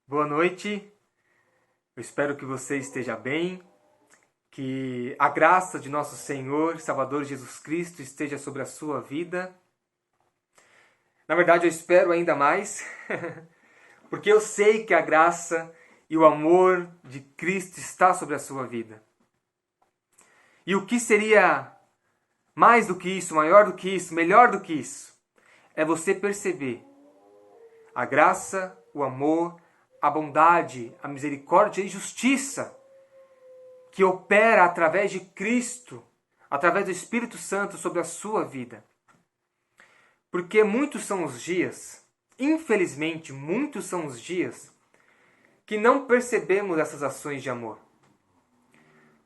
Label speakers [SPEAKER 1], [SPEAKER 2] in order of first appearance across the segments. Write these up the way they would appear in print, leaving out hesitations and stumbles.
[SPEAKER 1] Boa noite, eu espero que você esteja bem, que a graça de nosso Senhor e Salvador Jesus Cristo esteja sobre a sua vida. Na verdade, eu espero ainda mais, porque eu sei que a graça e o amor de Cristo está sobre a sua vida. E o que seria mais do que isso, maior do que isso, melhor do que isso, é você perceber a graça, o amor, a bondade, a misericórdia e justiça que opera através de Cristo, através do Espírito Santo sobre a sua vida. Porque muitos são os dias, infelizmente, muitos são os dias que não percebemos essas ações de amor.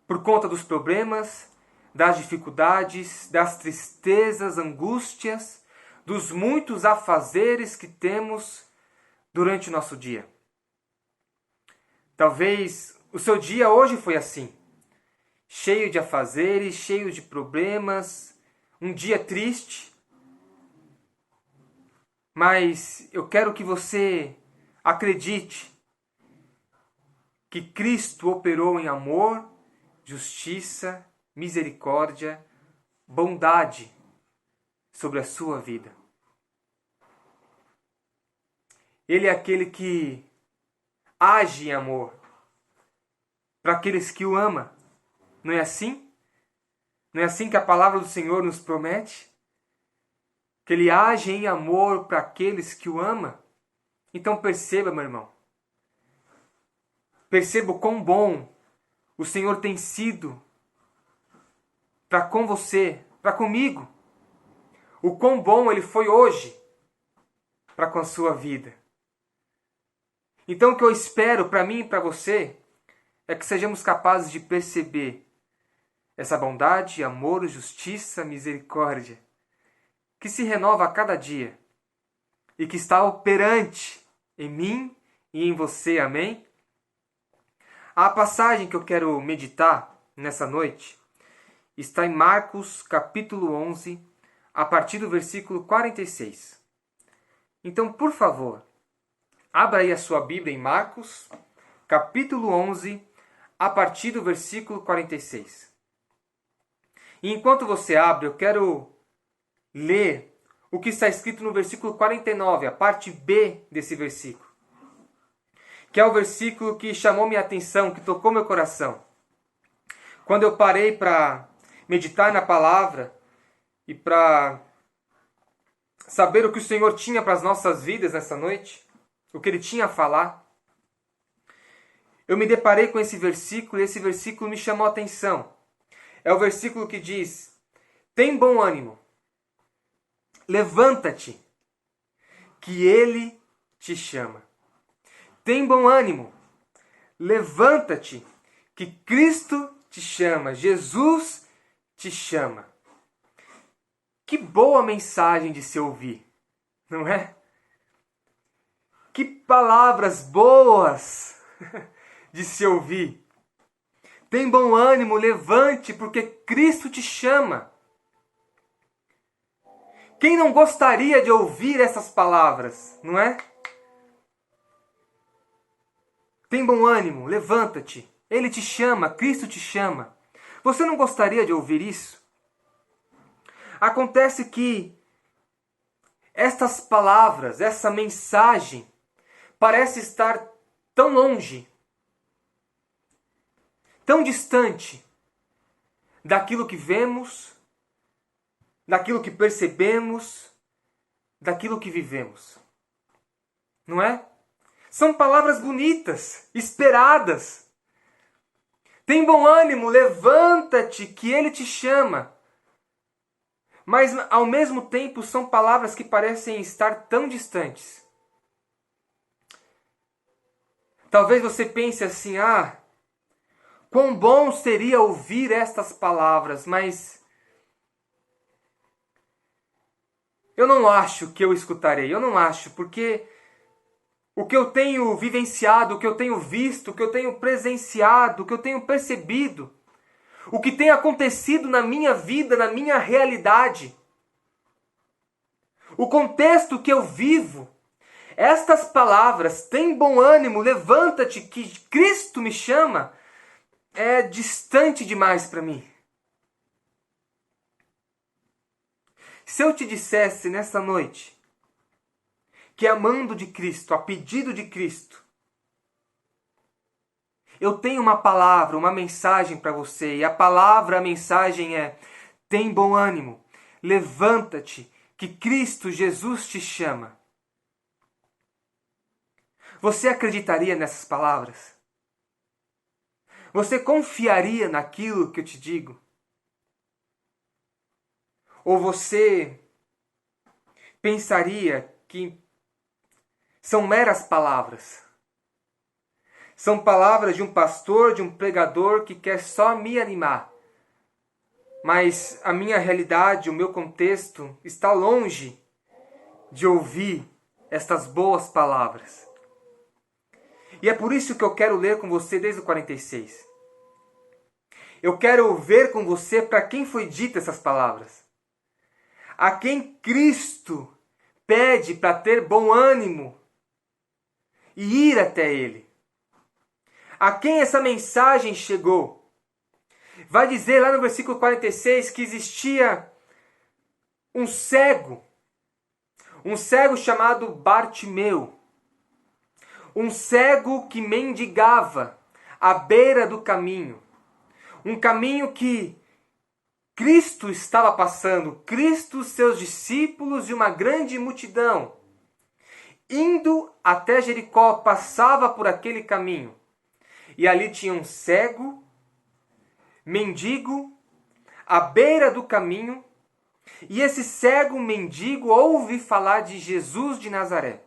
[SPEAKER 1] Por conta dos problemas, das dificuldades, das tristezas, angústias, dos muitos afazeres que temos durante o nosso dia. Talvez o seu dia hoje foi assim, cheio de afazeres, cheio de problemas, um dia triste. Mas eu quero que você acredite que Cristo operou em amor, justiça, misericórdia, bondade sobre a sua vida. Ele é aquele que age em amor para aqueles que o amam. Não é assim? Não é assim que a palavra do Senhor nos promete? Que Ele age em amor para aqueles que o amam? Então perceba, meu irmão. Perceba o quão bom o Senhor tem sido para com você, para comigo. O quão bom Ele foi hoje para com a sua vida. Então o que eu espero para mim e para você é que sejamos capazes de perceber essa bondade, amor, justiça, misericórdia, que se renova a cada dia e que está operante em mim e em você, amém? A passagem que eu quero meditar nessa noite está em Marcos, capítulo 11, a partir do versículo 46. Então, por favor, abra aí a sua Bíblia em Marcos, capítulo 11, a partir do versículo 46. E enquanto você abre, eu quero ler o que está escrito no versículo 49, a parte B desse versículo. Que é o versículo que chamou minha atenção, que tocou meu coração. Quando eu parei para meditar na palavra e para saber o que o Senhor tinha para as nossas vidas nessa noite, o que Ele tinha a falar, eu me deparei com esse versículo e esse versículo me chamou a atenção. É o versículo que diz: tem bom ânimo, levanta-te, que Ele te chama. Tem bom ânimo, levanta-te, que Cristo te chama, Jesus te chama. Que boa mensagem de se ouvir, não é? Que palavras boas de se ouvir. Tem bom ânimo, levante, porque Cristo te chama. Quem não gostaria de ouvir essas palavras, não é? Tem bom ânimo, levanta-te. Ele te chama, Cristo te chama. Você não gostaria de ouvir isso? Acontece que estas palavras, essa mensagem, parece estar tão longe, tão distante daquilo que vemos, daquilo que percebemos, daquilo que vivemos. Não é? São palavras bonitas, esperadas. Tem bom ânimo, levanta-te, que Ele te chama. Mas, ao mesmo tempo, são palavras que parecem estar tão distantes. Talvez você pense assim, quão bom seria ouvir estas palavras, mas eu não acho que eu escutarei, eu não acho, porque o que eu tenho vivenciado, o que eu tenho visto, o que eu tenho presenciado, o que eu tenho percebido, o que tem acontecido na minha vida, na minha realidade, o contexto que eu vivo, Estas palavras, tem bom ânimo, levanta-te, que Cristo me chama, é distante demais para mim. Se eu te dissesse nessa noite que amando de Cristo, a pedido de Cristo, eu tenho uma palavra, uma mensagem para você, e a palavra, a mensagem é: tem bom ânimo, levanta-te, que Cristo Jesus te chama. Você acreditaria nessas palavras? Você confiaria naquilo que eu te digo? Ou você pensaria que são meras palavras? São palavras de um pastor, de um pregador que quer só me animar. Mas a minha realidade, o meu contexto está longe de ouvir estas boas palavras. E é por isso que eu quero ler com você desde o 46. Eu quero ver com você para quem foi dita essas palavras. A quem Cristo pede para ter bom ânimo e ir até Ele. A quem essa mensagem chegou. Vai dizer lá no versículo 46 que existia um cego chamado Bartimeu, um cego que mendigava à beira do caminho, um caminho que Cristo estava passando, Cristo, seus discípulos e uma grande multidão, indo até Jericó, passava por aquele caminho, e ali tinha um cego, mendigo, à beira do caminho, e esse cego mendigo ouve falar de Jesus de Nazaré.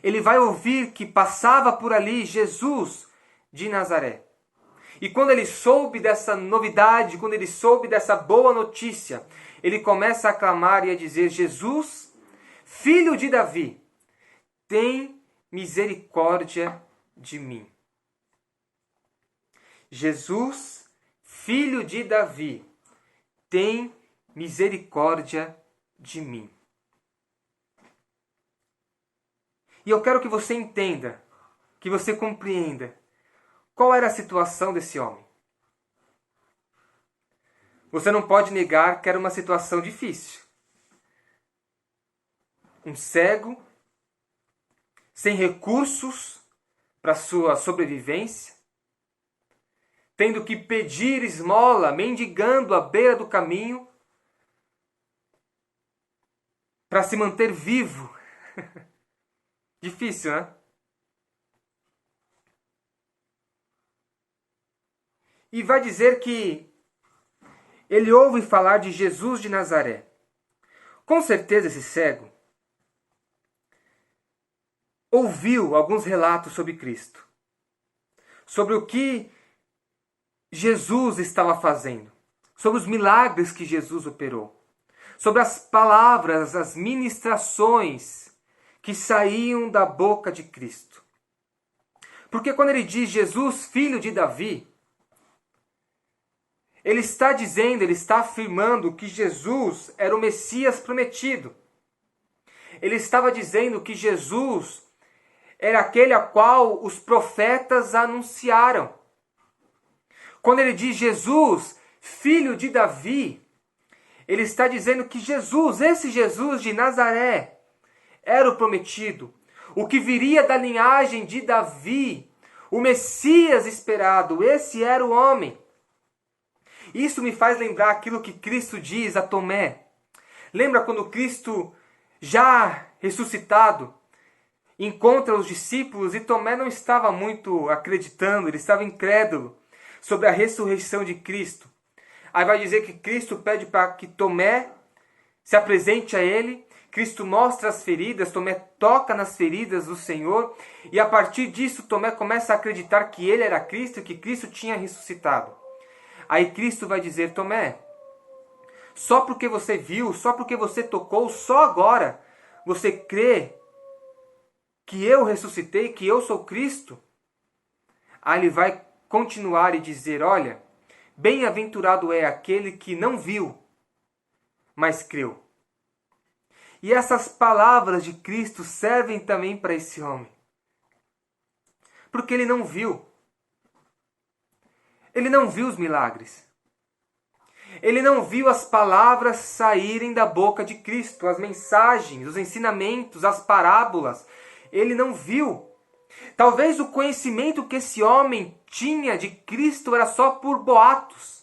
[SPEAKER 1] Ele vai ouvir que passava por ali Jesus de Nazaré. E quando ele soube dessa novidade, quando ele soube dessa boa notícia, ele começa a clamar e a dizer: Jesus, filho de Davi, tem misericórdia de mim. Jesus, filho de Davi, tem misericórdia de mim. E eu quero que você entenda, que você compreenda qual era a situação desse homem. Você não pode negar que era uma situação difícil. Um cego, sem recursos para sua sobrevivência, tendo que pedir esmola, mendigando à beira do caminho para se manter vivo. Difícil, né? E vai dizer que ele ouve falar de Jesus de Nazaré. Com certeza esse cego ouviu alguns relatos sobre Cristo, sobre o que Jesus estava fazendo, sobre os milagres que Jesus operou, sobre as palavras, as ministrações que saíam da boca de Cristo. Porque quando ele diz Jesus, filho de Davi, ele está dizendo, ele está afirmando que Jesus era o Messias prometido. Ele estava dizendo que Jesus era aquele a qual os profetas anunciaram. Quando ele diz Jesus, filho de Davi, ele está dizendo que Jesus, esse Jesus de Nazaré, era o prometido, o que viria da linhagem de Davi, o Messias esperado, esse era o homem. Isso me faz lembrar aquilo que Cristo diz a Tomé. Lembra quando Cristo, já ressuscitado, encontra os discípulos e Tomé não estava muito acreditando, ele estava incrédulo sobre a ressurreição de Cristo. Aí vai dizer que Cristo pede para que Tomé se apresente a ele. Cristo mostra as feridas, Tomé toca nas feridas do Senhor. E a partir disso, Tomé começa a acreditar que ele era Cristo e que Cristo tinha ressuscitado. Aí Cristo vai dizer: Tomé, só porque você viu, só porque você tocou, só agora você crê que eu ressuscitei, que eu sou Cristo? Aí ele vai continuar e dizer: olha, bem-aventurado é aquele que não viu, mas creu. E essas palavras de Cristo servem também para esse homem. Porque ele não viu. Ele não viu os milagres. Ele não viu as palavras saírem da boca de Cristo, as mensagens, os ensinamentos, as parábolas. Ele não viu. Talvez o conhecimento que esse homem tinha de Cristo era só por boatos.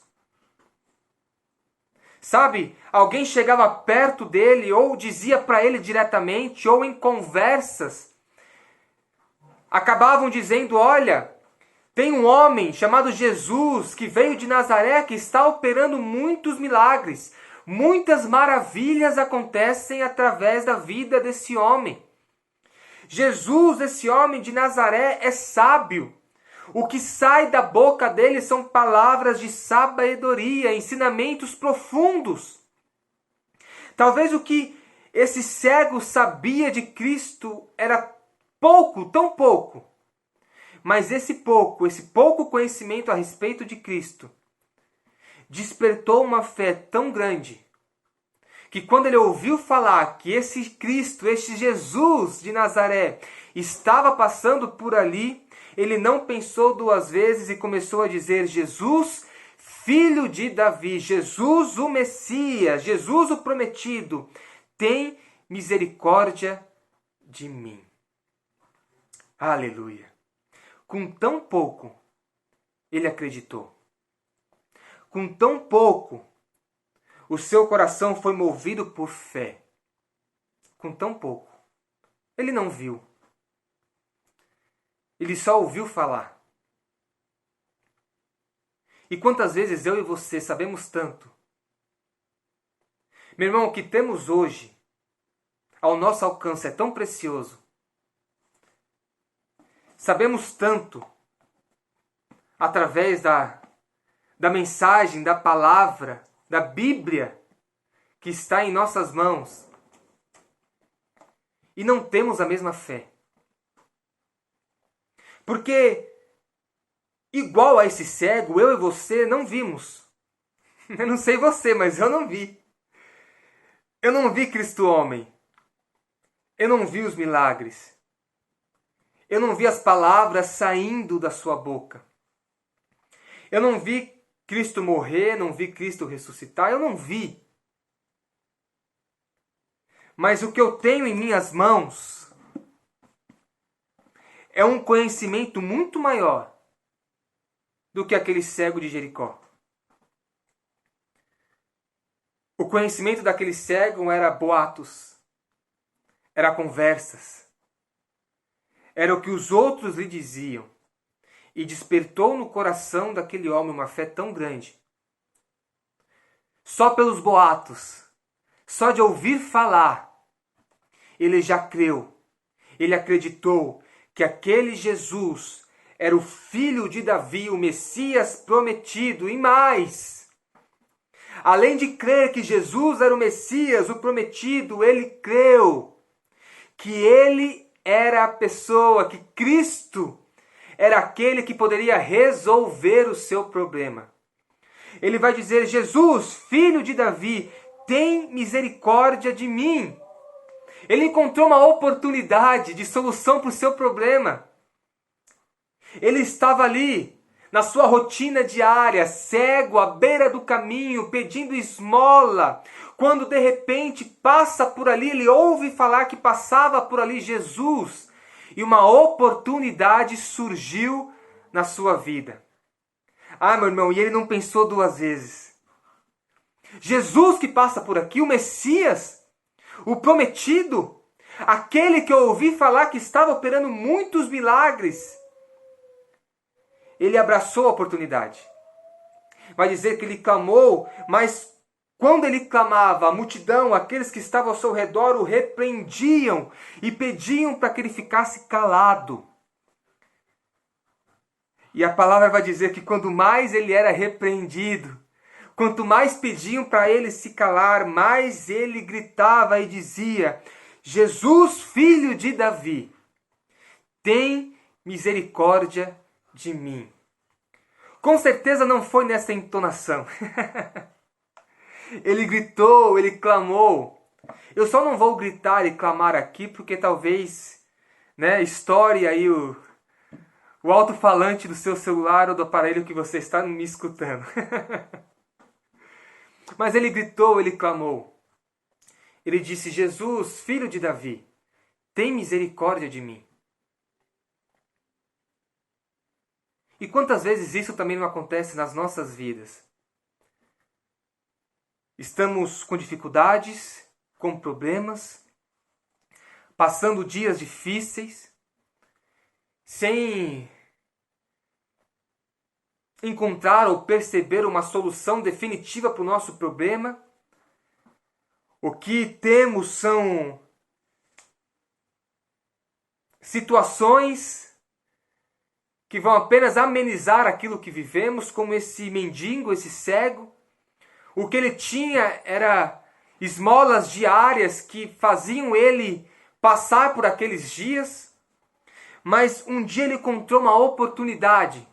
[SPEAKER 1] Sabe, alguém chegava perto dele ou dizia para ele diretamente, ou em conversas, acabavam dizendo, olha, tem um homem chamado Jesus que veio de Nazaré que está operando muitos milagres. Muitas maravilhas acontecem através da vida desse homem. Jesus, esse homem de Nazaré, é sábio. O que sai da boca dele são palavras de sabedoria, ensinamentos profundos. Talvez o que esse cego sabia de Cristo era pouco, tão pouco. Mas esse pouco conhecimento a respeito de Cristo, despertou uma fé tão grande, que quando ele ouviu falar que esse Cristo, este Jesus de Nazaré, estava passando por ali, ele não pensou duas vezes e começou a dizer, Jesus, filho de Davi, Jesus o Messias, Jesus o prometido, tem misericórdia de mim. Aleluia. Com tão pouco, ele acreditou. Com tão pouco, o seu coração foi movido por fé. Com tão pouco. Ele não viu. Ele só ouviu falar. E quantas vezes eu e você sabemos tanto? Meu irmão, o que temos hoje, ao nosso alcance, é tão precioso. Sabemos tanto através da mensagem, da palavra, da Bíblia que está em nossas mãos. E não temos a mesma fé. Porque, igual a esse cego, eu e você não vimos. Eu não sei você, mas eu não vi. Eu não vi Cristo homem. Eu não vi os milagres. Eu não vi as palavras saindo da sua boca. Eu não vi Cristo morrer, não vi Cristo ressuscitar, eu não vi. Mas o que eu tenho em minhas mãos é um conhecimento muito maior do que aquele cego de Jericó. O conhecimento daquele cego era boatos, era conversas. Era o que os outros lhe diziam. E despertou no coração daquele homem uma fé tão grande. Só pelos boatos, só de ouvir falar, ele já creu. Ele acreditou que aquele Jesus era o filho de Davi, o Messias prometido. E mais, além de crer que Jesus era o Messias, o prometido, ele creu que ele era a pessoa, que Cristo era aquele que poderia resolver o seu problema. Ele vai dizer, Jesus, filho de Davi, tem misericórdia de mim. Ele encontrou uma oportunidade de solução para o seu problema. Ele estava ali, na sua rotina diária, cego, à beira do caminho, pedindo esmola. Quando de repente passa por ali, ele ouve falar que passava por ali Jesus. E uma oportunidade surgiu na sua vida. Ah, meu irmão, e ele não pensou duas vezes. Jesus que passa por aqui, o Messias, o prometido, aquele que eu ouvi falar que estava operando muitos milagres. Ele abraçou a oportunidade. Vai dizer que ele clamou, mas quando ele clamava, a multidão, aqueles que estavam ao seu redor, o repreendiam e pediam para que ele ficasse calado. E a palavra vai dizer que quando mais ele era repreendido, quanto mais pediam para ele se calar, mais ele gritava e dizia: Jesus, filho de Davi, tem misericórdia de mim. Com certeza não foi nessa entonação. Ele gritou, ele clamou. Eu só não vou gritar e clamar aqui porque talvez, né, estoure aí o alto-falante do seu celular ou do aparelho que você está me escutando. Mas ele gritou, ele clamou. Ele disse: Jesus, filho de Davi, tem misericórdia de mim. E quantas vezes isso também não acontece nas nossas vidas? Estamos com dificuldades, com problemas, passando dias difíceis, sem encontrar ou perceber uma solução definitiva para o nosso problema. O que temos são situações que vão apenas amenizar aquilo que vivemos, como esse mendigo, esse cego. O que ele tinha era esmolas diárias que faziam ele passar por aqueles dias. Mas um dia ele encontrou uma oportunidade.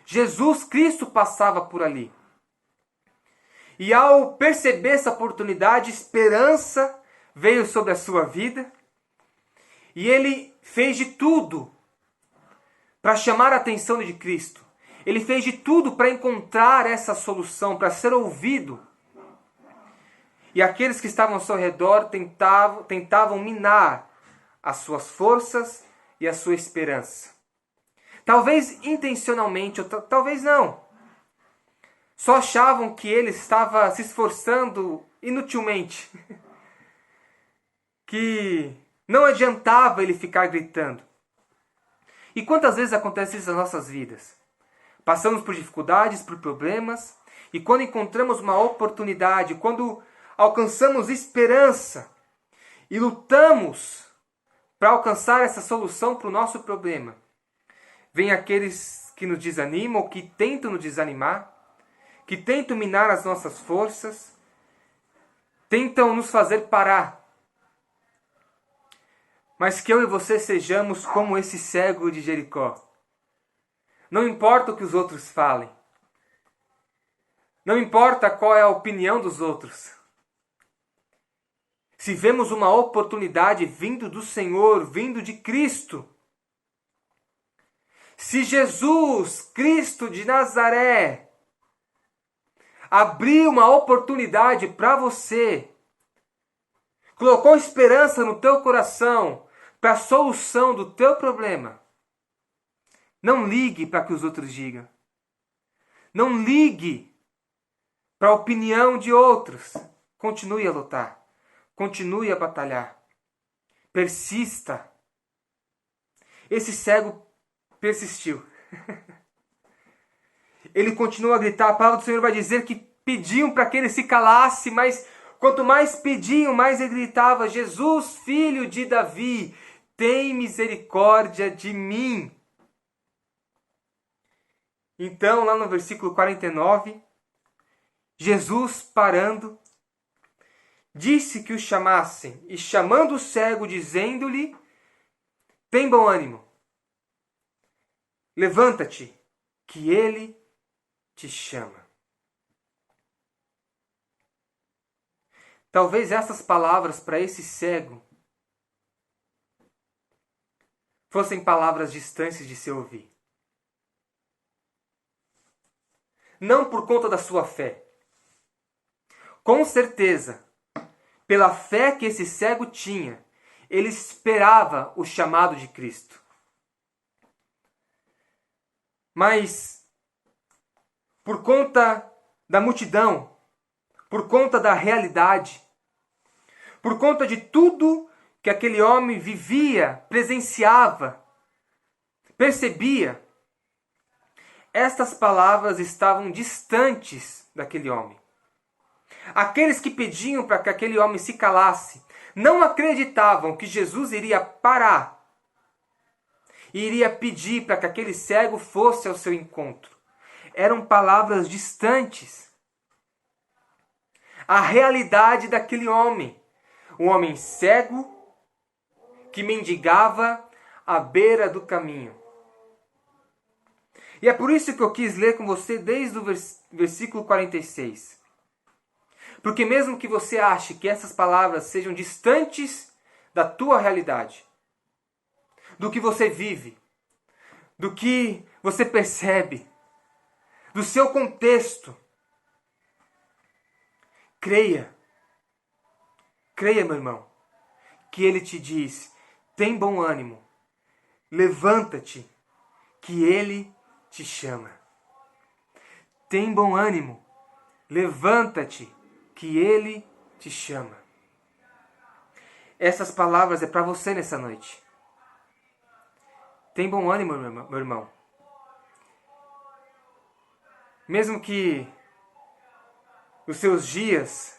[SPEAKER 1] Jesus Cristo passava por ali. E ao perceber essa oportunidade, esperança veio sobre a sua vida. E ele fez de tudo para chamar a atenção de Cristo. Ele fez de tudo para encontrar essa solução, para ser ouvido. E aqueles que estavam ao seu redor tentavam minar as suas forças e a sua esperança. Talvez intencionalmente, ou talvez não. Só achavam que ele estava se esforçando inutilmente. Que não adiantava ele ficar gritando. E quantas vezes acontece isso nas nossas vidas? Passamos por dificuldades, por problemas, e quando encontramos uma oportunidade, quando alcançamos esperança e lutamos para alcançar essa solução para o nosso problema, vem aqueles que nos desanimam, ou que tentam nos desanimar, que tentam minar as nossas forças, tentam nos fazer parar. Mas que eu e você sejamos como esse cego de Jericó. Não importa o que os outros falem. Não importa qual é a opinião dos outros. Se vemos uma oportunidade vindo do Senhor, vindo de Cristo. Se Jesus Cristo de Nazaré abriu uma oportunidade para você, colocou esperança no teu coração para a solução do teu problema, não ligue para o que os outros digam. Não ligue para a opinião de outros. Continue a lutar. Continue a batalhar. Persista. Esse cego persistiu. Ele continua a gritar. A palavra do Senhor vai dizer que pediam para que ele se calasse, mas quanto mais pediam, mais ele gritava: Jesus, filho de Davi, tem misericórdia de mim. Então, lá no versículo 49, Jesus, parando, disse que o chamassem, e chamando o cego, dizendo-lhe: tem bom ânimo, levanta-te, que ele te chama. Talvez essas palavras para esse cego fossem palavras distantes de se ouvir. Não por conta da sua fé. Com certeza, pela fé que esse cego tinha, ele esperava o chamado de Cristo. Mas, por conta da multidão, por conta da realidade, por conta de tudo que aquele homem vivia, presenciava, percebia, estas palavras estavam distantes daquele homem. Aqueles que pediam para que aquele homem se calasse, não acreditavam que Jesus iria parar e iria pedir para que aquele cego fosse ao seu encontro. Eram palavras distantes. A realidade daquele homem, um homem cego que mendigava à beira do caminho. E é por isso que eu quis ler com você desde o versículo 46. Porque mesmo que você ache que essas palavras sejam distantes da tua realidade, do que você vive, do que você percebe, do seu contexto, creia, meu irmão, que ele te diz: tem bom ânimo, levanta-te, que ele te chama. Tem bom ânimo, levanta-te, que ele te chama. Essas palavras é para você nessa noite. Tem bom ânimo, meu irmão. Mesmo que os seus dias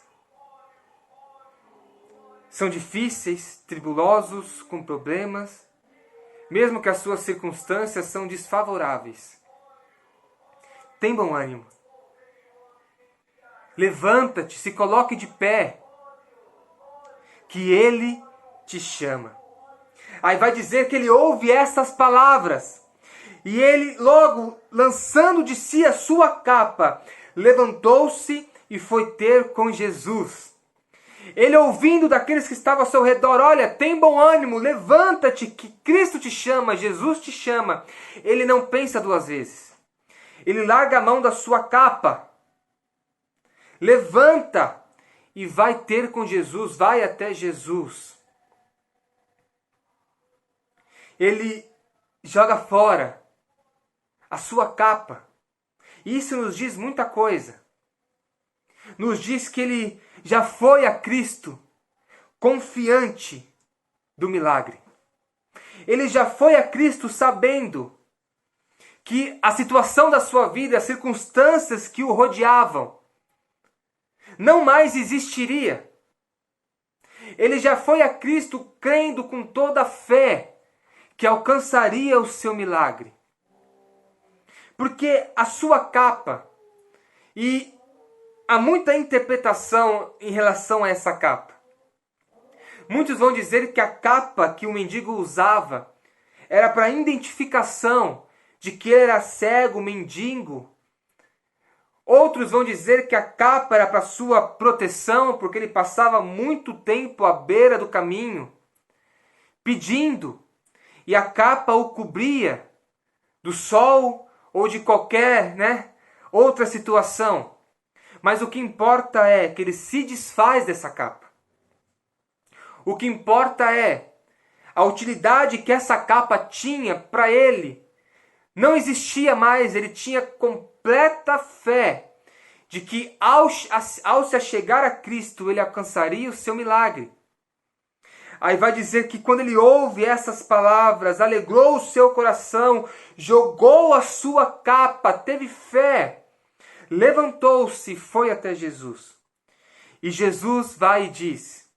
[SPEAKER 1] são difíceis, tribulosos, com problemas, mesmo que as suas circunstâncias são desfavoráveis, tem bom ânimo. Levanta-te, se coloque de pé, que ele te chama. Aí vai dizer que ele ouve essas palavras, e ele, logo lançando de si a sua capa, levantou-se e foi ter com Jesus. Ele, ouvindo daqueles que estavam ao seu redor: olha, tem bom ânimo, levanta-te, que Cristo te chama, Jesus te chama. Ele não pensa duas vezes. Ele larga a mão da sua capa, levanta e vai ter com Jesus, vai até Jesus. Ele joga fora a sua capa. Isso nos diz muita coisa. Nos diz que ele já foi a Cristo confiante do milagre. Ele já foi a Cristo sabendo que a situação da sua vida, as circunstâncias que o rodeavam, não mais existiria. Ele já foi a Cristo crendo com toda a fé que alcançaria o seu milagre. Porque a sua capa, e há muita interpretação em relação a essa capa. Muitos vão dizer que a capa que o mendigo usava era para identificação de que ele era cego, mendigo. Outros vão dizer que a capa era para sua proteção, porque ele passava muito tempo à beira do caminho, pedindo, e a capa o cobria do sol ou de qualquer, outra situação. Mas o que importa é que ele se desfaz dessa capa. O que importa é a utilidade que essa capa tinha para ele. Não existia mais, ele tinha completa fé de que ao se achegar a Cristo ele alcançaria o seu milagre. Aí vai dizer que quando ele ouve essas palavras, alegrou o seu coração, jogou a sua capa, teve fé, levantou-se e foi até Jesus. E Jesus vai e diz: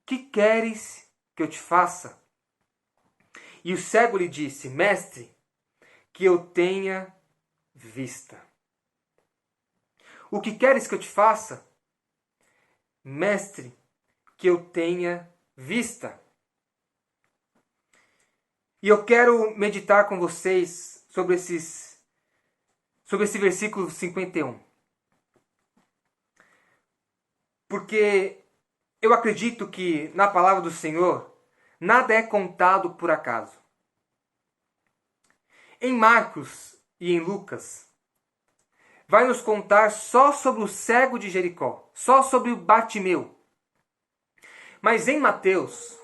[SPEAKER 1] que queres que eu te faça? E o cego lhe disse: mestre, que eu tenha vista. O que queres que eu te faça? Mestre, que eu tenha vista. E eu quero meditar com vocês sobre esse versículo 51. Porque eu acredito que na palavra do Senhor nada é contado por acaso. Em Marcos e em Lucas, vai nos contar só sobre o cego de Jericó, só sobre o Bartimeu. Mas em Mateus,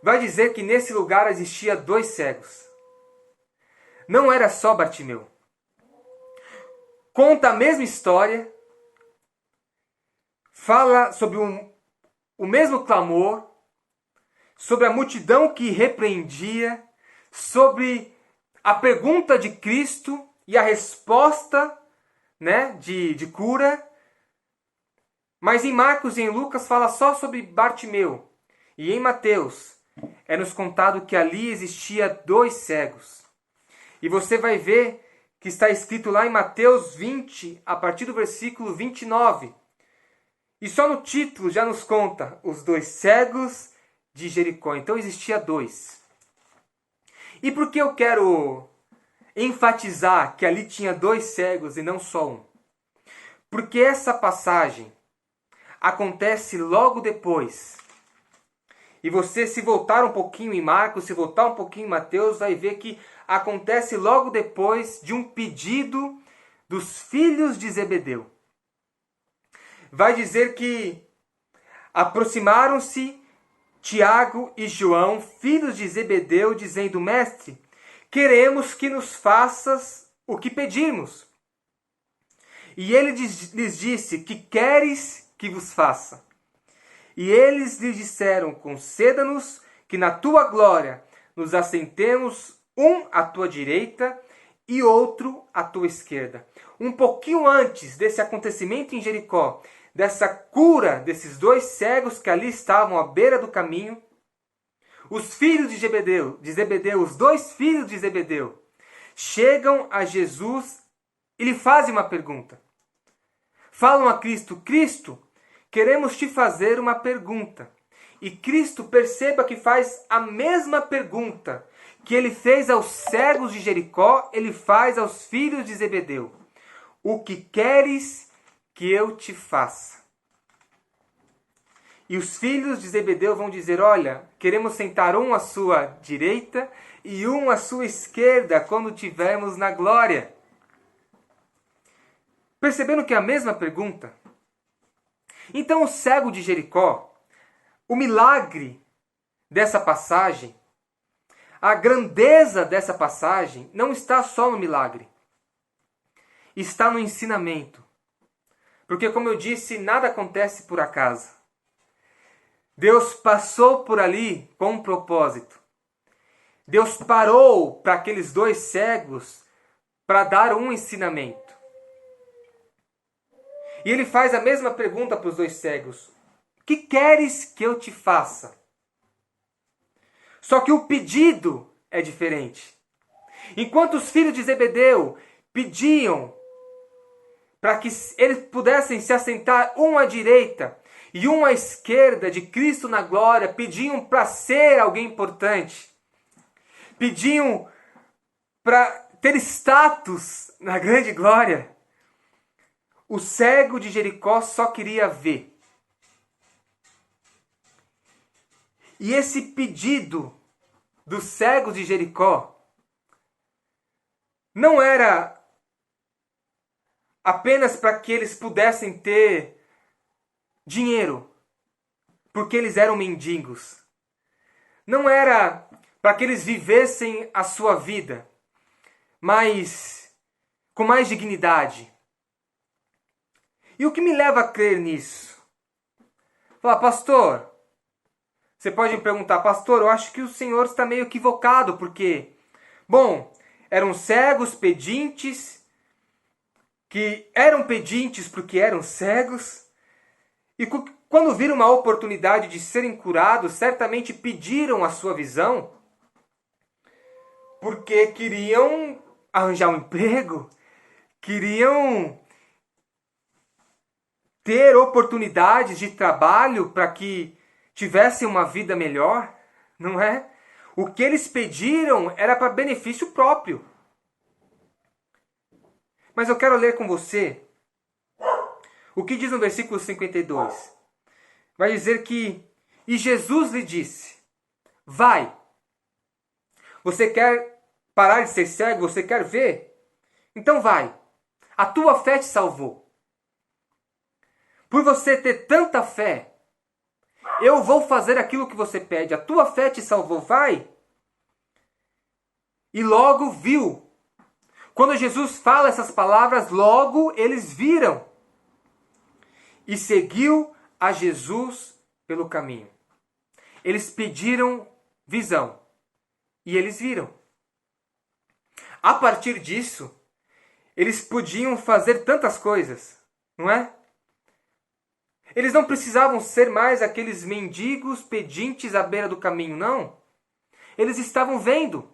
[SPEAKER 1] vai dizer que nesse lugar existia 2 cegos. Não era só Bartimeu. Conta a mesma história, fala sobre o mesmo clamor, sobre a multidão que repreendia, sobre a pergunta de Cristo e a resposta, de cura. Mas em Marcos e em Lucas fala só sobre Bartimeu. E em Mateus é nos contado que ali existia 2 cegos. E você vai ver que está escrito lá em Mateus 20, a partir do versículo 29. E só no título já nos conta os 2 cegos de Jericó. Então existia 2. E por que eu quero enfatizar que ali tinha 2 cegos e não só um? Porque essa passagem acontece logo depois. E você, se voltar um pouquinho em Marcos, se voltar um pouquinho em Mateus, vai ver que acontece logo depois de um pedido dos filhos de Zebedeu. Vai dizer que aproximaram-se Tiago e João, filhos de Zebedeu, dizendo: Mestre, queremos que nos faças o que pedimos. E ele lhes disse: Que queres que vos faça? E eles lhe disseram: Conceda-nos que na tua glória nos assentemos, um à tua direita e outro à tua esquerda. Um pouquinho antes desse acontecimento em Jericó, dessa cura desses dois cegos que ali estavam à beira do caminho, os filhos de Zebedeu, os dois filhos de Zebedeu, chegam a Jesus e lhe fazem uma pergunta. Falam a Cristo: Cristo, queremos te fazer uma pergunta. E Cristo, perceba que faz a mesma pergunta que ele fez aos cegos de Jericó, ele faz aos filhos de Zebedeu. O que queres que eu te faça? E os filhos de Zebedeu vão dizer: olha, queremos sentar um à sua direita e um à sua esquerda quando tivermos na glória. Percebendo que é a mesma pergunta? Então o cego de Jericó, o milagre dessa passagem, a grandeza dessa passagem não está só no milagre. Está no ensinamento. Porque, como eu disse, nada acontece por acaso. Deus passou por ali com um propósito. Deus parou para aqueles dois cegos para dar um ensinamento. E ele faz a mesma pergunta para os dois cegos: que queres que eu te faça? Só que o pedido é diferente. Enquanto os filhos de Zebedeu pediam para que eles pudessem se assentar um à direita e um à esquerda de Cristo na glória, pediam para ser alguém importante, pediam para ter status na grande glória, o cego de Jericó só queria ver. E esse pedido dos cegos de Jericó não era apenas para que eles pudessem ter dinheiro, porque eles eram mendigos. Não era para que eles vivessem a sua vida, mas com mais dignidade. E o que me leva a crer nisso? Falar: pastor, você pode me perguntar: pastor, eu acho que o senhor está meio equivocado, porque, bom, eram cegos, pedintes, que eram pedintes porque eram cegos, e quando viram uma oportunidade de serem curados, certamente pediram a sua visão, porque queriam arranjar um emprego, queriam ter oportunidades de trabalho para que tivessem uma vida melhor, não é? O que eles pediram era para benefício próprio. Mas eu quero ler com você o que diz no versículo 52. Vai dizer que: e Jesus lhe disse: vai. Você quer parar de ser cego? Você quer ver? Então vai. A tua fé te salvou. Por você ter tanta fé, eu vou fazer aquilo que você pede. A tua fé te salvou. Vai. E logo viu. Quando Jesus fala essas palavras, logo eles viram. E seguiu a Jesus pelo caminho. Eles pediram visão. E eles viram. A partir disso, eles podiam fazer tantas coisas, não é? Eles não precisavam ser mais aqueles mendigos pedintes à beira do caminho, não. Eles estavam vendo.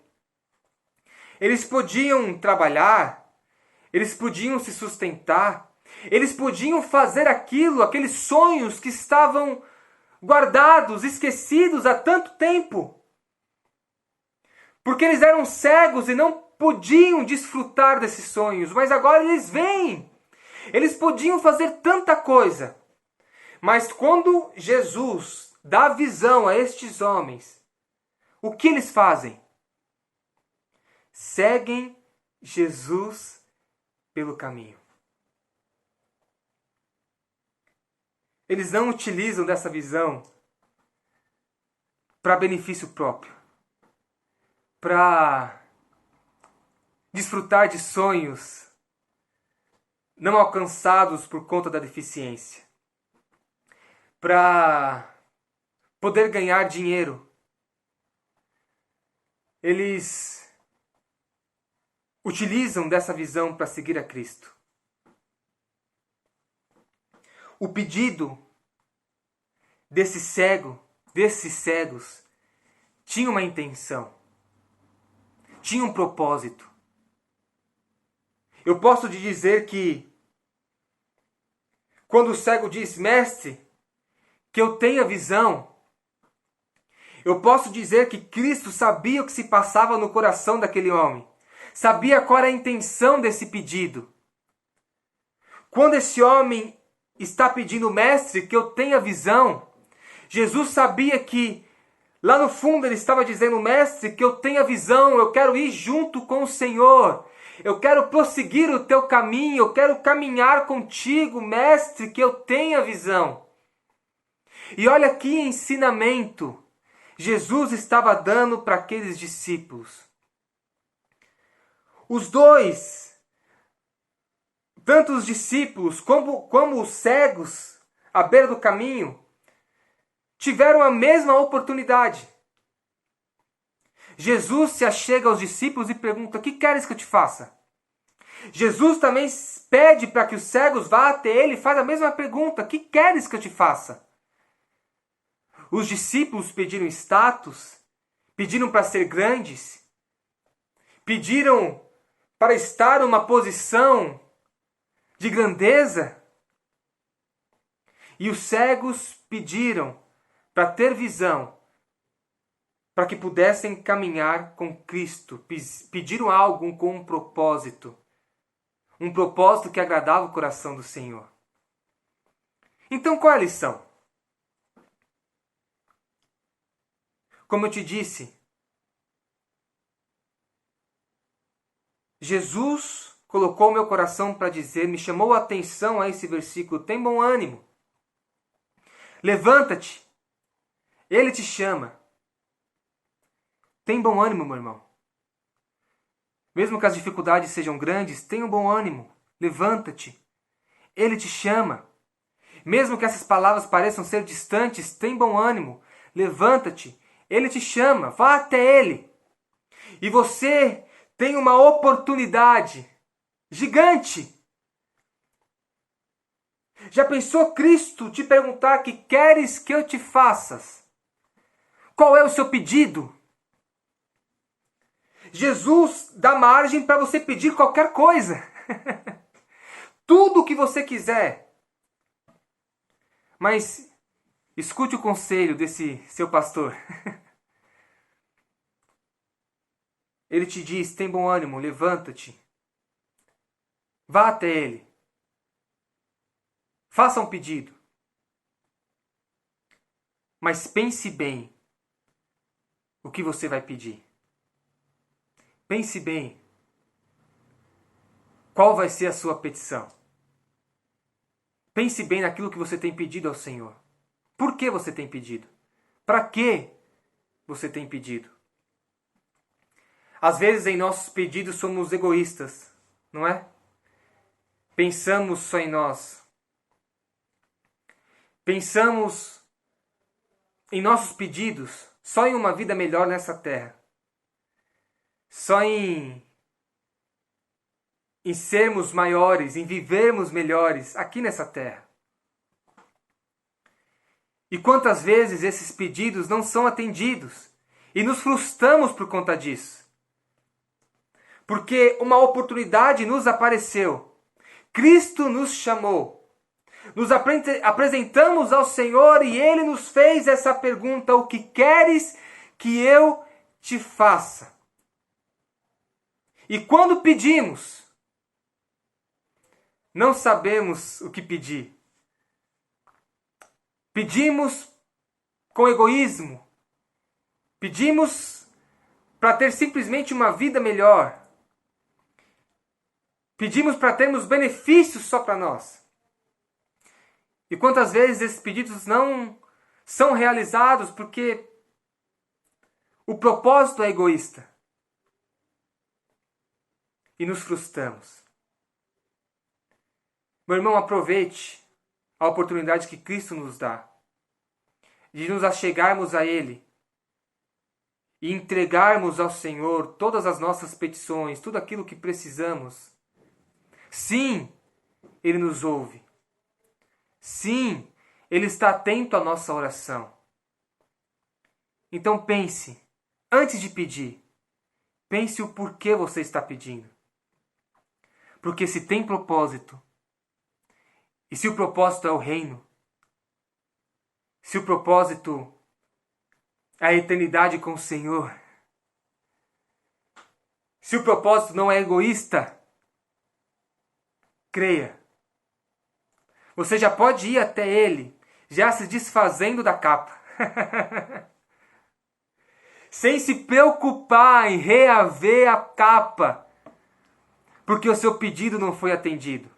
[SPEAKER 1] Eles podiam trabalhar, eles podiam se sustentar, eles podiam fazer aqueles sonhos que estavam guardados, esquecidos há tanto tempo. Porque eles eram cegos e não podiam desfrutar desses sonhos, mas agora eles veem. Eles podiam fazer tanta coisa. Mas quando Jesus dá visão a estes homens, o que eles fazem? Seguem Jesus pelo caminho. Eles não utilizam dessa visão para benefício próprio, para desfrutar de sonhos não alcançados por conta da deficiência, para poder ganhar dinheiro. Eles utilizam dessa visão para seguir a Cristo. O pedido desses cegos, tinha uma intenção, tinha um propósito. Eu posso te dizer que, quando o cego diz, mestre, que eu tenha visão, eu posso dizer que Cristo sabia o que se passava no coração daquele homem, sabia qual era a intenção desse pedido. Quando esse homem está pedindo, mestre, que eu tenha visão, Jesus sabia que lá no fundo ele estava dizendo, mestre, que eu tenha visão, eu quero ir junto com o Senhor, eu quero prosseguir o teu caminho, eu quero caminhar contigo, mestre, que eu tenha visão. E olha que ensinamento Jesus estava dando para aqueles discípulos. Os dois, tanto os discípulos como os cegos à beira do caminho, tiveram a mesma oportunidade. Jesus se achega aos discípulos e pergunta, o que queres que eu te faça? Jesus também pede para que os cegos vá até ele e faz a mesma pergunta, o que queres que eu te faça? Os discípulos pediram status, pediram para ser grandes, pediram para estar numa posição de grandeza. E os cegos pediram para ter visão, para que pudessem caminhar com Cristo. Pediram algo com um propósito que agradava o coração do Senhor. Então qual é a lição? Como eu te disse, Jesus colocou meu coração para dizer, me chamou a atenção a esse versículo, tem bom ânimo. Levanta-te, Ele te chama. Tem bom ânimo, meu irmão. Mesmo que as dificuldades sejam grandes, tenha um bom ânimo. Levanta-te, Ele te chama. Mesmo que essas palavras pareçam ser distantes, tem bom ânimo. Levanta-te, Ele te chama, vá até Ele. E você tem uma oportunidade gigante. Já pensou Cristo te perguntar, que queres que eu te faças? Qual é o seu pedido? Jesus dá margem para você pedir qualquer coisa. Tudo o que você quiser. Mas escute o conselho desse seu pastor. Ele te diz, tem bom ânimo, levanta-te. Vá até Ele. Faça um pedido. Mas pense bem o que você vai pedir. Pense bem qual vai ser a sua petição. Pense bem naquilo que você tem pedido ao Senhor. Por que você tem pedido? Para que você tem pedido? Às vezes em nossos pedidos somos egoístas, não é? Pensamos só em nós. Pensamos em nossos pedidos só em uma vida melhor nessa terra. Só em sermos maiores, em vivermos melhores aqui nessa terra. E quantas vezes esses pedidos não são atendidos e nos frustramos por conta disso. Porque uma oportunidade nos apareceu. Cristo nos chamou. Nos apresentamos ao Senhor e Ele nos fez essa pergunta, o que queres que eu te faça? E quando pedimos, não sabemos o que pedir. Pedimos com egoísmo. Pedimos para ter simplesmente uma vida melhor. Pedimos para termos benefícios só para nós. E quantas vezes esses pedidos não são realizados porque o propósito é egoísta. E nos frustramos. Meu irmão, aproveite a oportunidade que Cristo nos dá de nos achegarmos a Ele e entregarmos ao Senhor todas as nossas petições, tudo aquilo que precisamos. Sim, Ele nos ouve. Sim, Ele está atento à nossa oração. Então pense, antes de pedir, pense o porquê você está pedindo. Porque se tem propósito, e se o propósito é o reino, se o propósito é a eternidade com o Senhor, se o propósito não é egoísta, creia. Você já pode ir até Ele, já se desfazendo da capa. Sem se preocupar em reaver a capa, porque o seu pedido não foi atendido.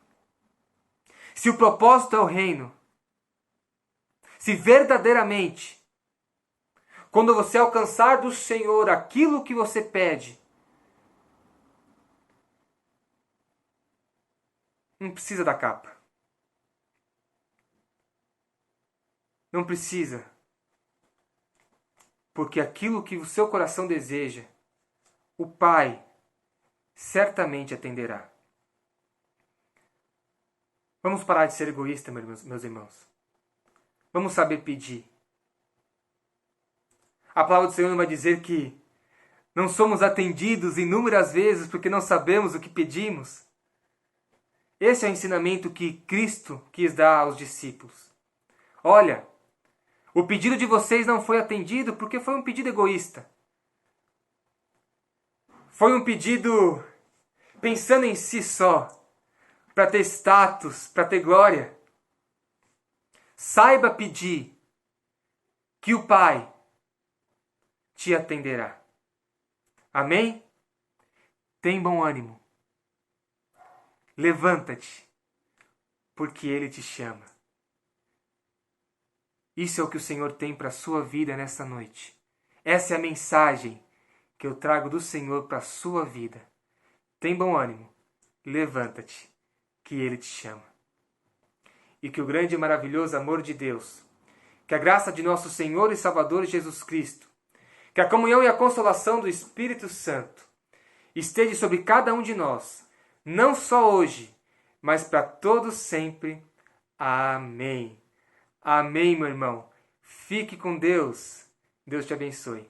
[SPEAKER 1] Se o propósito é o reino, se verdadeiramente, quando você alcançar do Senhor aquilo que você pede, não precisa da capa. Não precisa. Porque aquilo que o seu coração deseja, o Pai certamente atenderá. Vamos parar de ser egoísta, meus irmãos. Vamos saber pedir. A palavra do Senhor vai dizer que não somos atendidos inúmeras vezes porque não sabemos o que pedimos. Esse é o ensinamento que Cristo quis dar aos discípulos. Olha, o pedido de vocês não foi atendido porque foi um pedido egoísta. Foi um pedido pensando em si só, para ter status, para ter glória. Saiba pedir que o Pai te atenderá. Amém? Tem bom ânimo. Levanta-te, porque Ele te chama. Isso é o que o Senhor tem para a sua vida nessa noite. Essa é a mensagem que eu trago do Senhor para a sua vida. Tem bom ânimo. Levanta-te, que Ele te chama. E que o grande e maravilhoso amor de Deus, que a graça de nosso Senhor e Salvador Jesus Cristo, que a comunhão e a consolação do Espírito Santo esteja sobre cada um de nós, não só hoje, mas para todos sempre. Amém. Amém, meu irmão. Fique com Deus. Deus te abençoe.